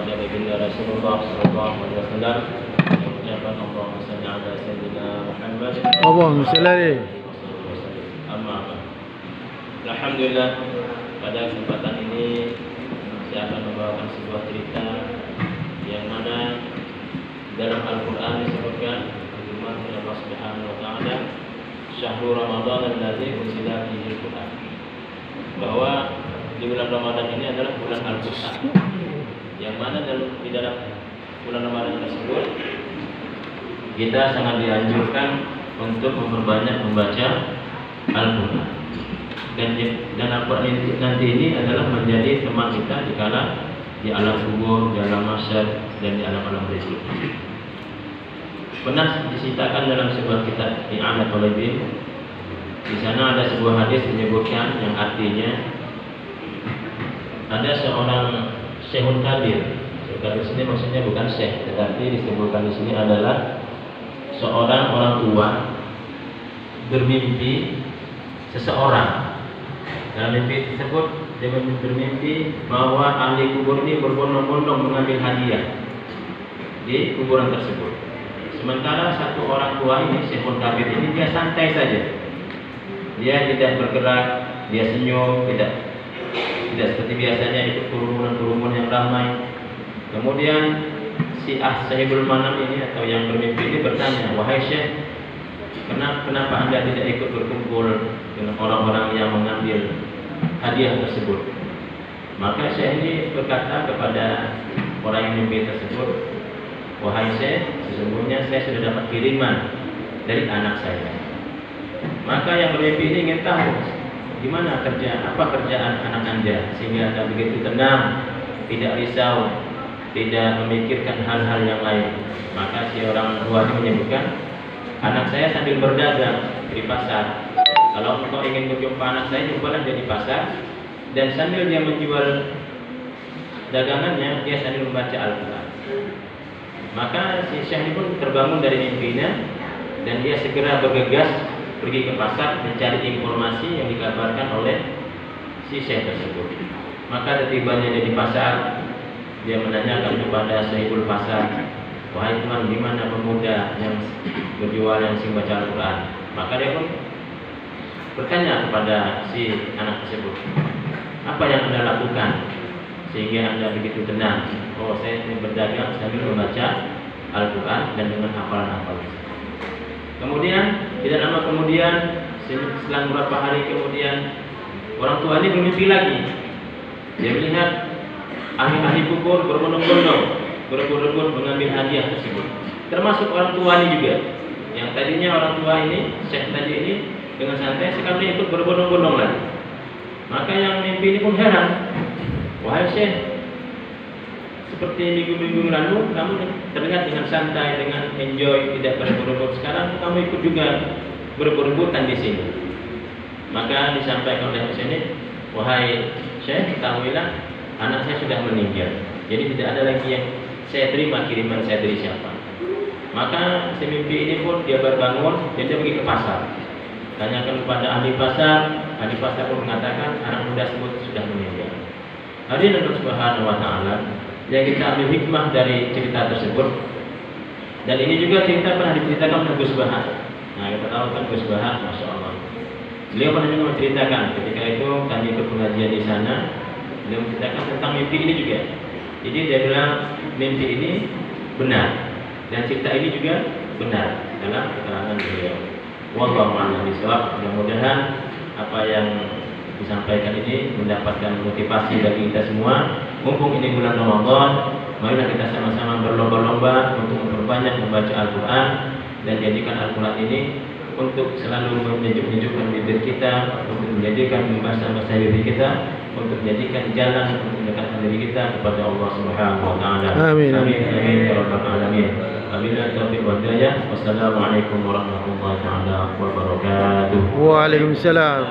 pada baginda Rasulullah sallallahu alaihi wasallam yang mengucapkan Allahumma shalli ala sayyidina Muhammad. Allahumma shalli. Amma ba'd. Alhamdulillah, pada kesempatan ini saya akan membawakan sebuah cerita yang mana dalam Al-Qur'an disebutkan firman Allah Subhanahu wa taala, "Syahrul Ramadan allazi unzila fihi al-Qur'an." Bahwa di bulan Ramadan ini adalah bulan Al-Qur'an. Yang mana di dalam bulan Ramadan tersebut kita sangat dianjurkan untuk memperbanyak membaca Al-Qur'an. Dan Al-Qur'an nanti ini adalah menjadi teman kita dikala di alam kubur, di alam mahsyar, dan di alam-alam berikutnya. Pernah diceritakan dalam sebuah kitab I'anat Talibin. Di sana ada sebuah hadis menyebutkan yang artinya ada seorang syekhun kabir. Kabir sini maksudnya bukan syekh, tetapi disebutkan di sini adalah seorang orang tua bermimpi seseorang. Dalam mimpi tersebut dia bermimpi bahwa ahli kubur ini berbondong-bondong mengambil hadiah di kuburan tersebut. Sementara satu orang tua ini, syekhun kabir ini, dia santai saja. Dia tidak bergerak, dia senyum, tidak seperti biasanya ikut kerumunan yang ramai. Kemudian si sahibul manam ini atau yang bermimpi ini bertanya, "Wahai syekh, kenapa Anda tidak ikut berkumpul dengan orang-orang yang mengambil hadiah tersebut?" Maka syekh ini berkata kepada orang yang mimpi tersebut, "Wahai syekh, sesungguhnya saya sudah dapat kiriman dari anak saya." Maka yang bermimpi ini ingin tahu apa kerjaan anak Anda sehingga Anda begitu tenang, tidak risau, tidak memikirkan hal-hal yang lain. Maka si orang tua ini menyebutkan, "Anak saya sambil berdagang di pasar. Kalau engkau ingin menjumpa anak saya, jumpalah dia di pasar, dan sambil dia menjual dagangannya, dia sambil membaca Al-Quran." Maka si syekh ini pun terbangun dari mimpinya dan dia segera bergegas pergi ke pasar mencari informasi yang dikabarkan oleh si syekh tersebut. Maka setibanya dia di pasar, dia menanyakan kepada sahibul pasar, "Wahai tuan, di mana pemuda yang berjualan yang sing baca Al-Quran?" Maka dia pun bertanya kepada si anak tersebut, "Apa yang Anda lakukan sehingga Anda begitu tenang?" "Oh, saya berdagang sambil membaca Al-Quran dan dengan hafalan-hafalan." Kemudian tidak lama kemudian, selang beberapa hari kemudian, orang tua ini bermimpi lagi. Dia melihat ahli-ahli kubur berbondong-bondong berebut-rebut mengambil hadiah tersebut. Termasuk orang tua ini juga. Yang tadinya orang tua ini, syekh tadi ini dengan santai, sekarang dia ikut berbondong-bondong lagi. Maka yang mimpi ini pun heran. "Wahai syekh, seperti minggu-minggu lalu kamu terlihat dengan santai, dengan enjoy, tidak berebut-rebut. Sekarang kamu ikut juga berebut-rebutan di sini." Maka disampaikan oleh sini, "Wahai syekh, ketahuilah anak saya sudah meninggal. Jadi tidak ada lagi yang saya terima kiriman saya dari siapa." Maka si mimpi ini pun dia berbangun dan dia pergi ke pasar. Tanyakan kepada ahli pasar pun mengatakan anak muda tersebut sudah meninggal. Hadirin Allah Subhanahu wa taala, yang kita ambil hikmah dari cerita tersebut. Dan ini juga cerita pernah diceritakan oleh Gus Bahar. Nah, kita tahu kan Gus Bahar, Masya Allah. Beliau pernah juga menceritakan ketika itu kami ikut pengajian di sana. Beliau menceritakan tentang mimpi ini juga. Jadi dia bilang mimpi ini benar dan cerita ini juga benar dalam keterangan beliau. Wallahu a'lam bishawab. Mudah-mudahan apa yang disampaikan ini mendapatkan motivasi bagi kita semua. Mumpung ini bulan Ramadan, marilah kita sama-sama berlomba-lomba untuk memperbanyak membaca Al-Quran dan jadikan Al-Quran ini untuk selalu menunjukkan bibir kita, untuk menjadikan bahasa-bahasa bibir kita, untuk menjadikan jalan untuk mendekatkan diri kita kepada Allah Subhanahu wa taala. Amin. Amin amin ya rabbal alamin. Wabillahi taufiq wal hidayah. Wassalamualaikum warahmatullahi wabarakatuh. Waalaikumsalam.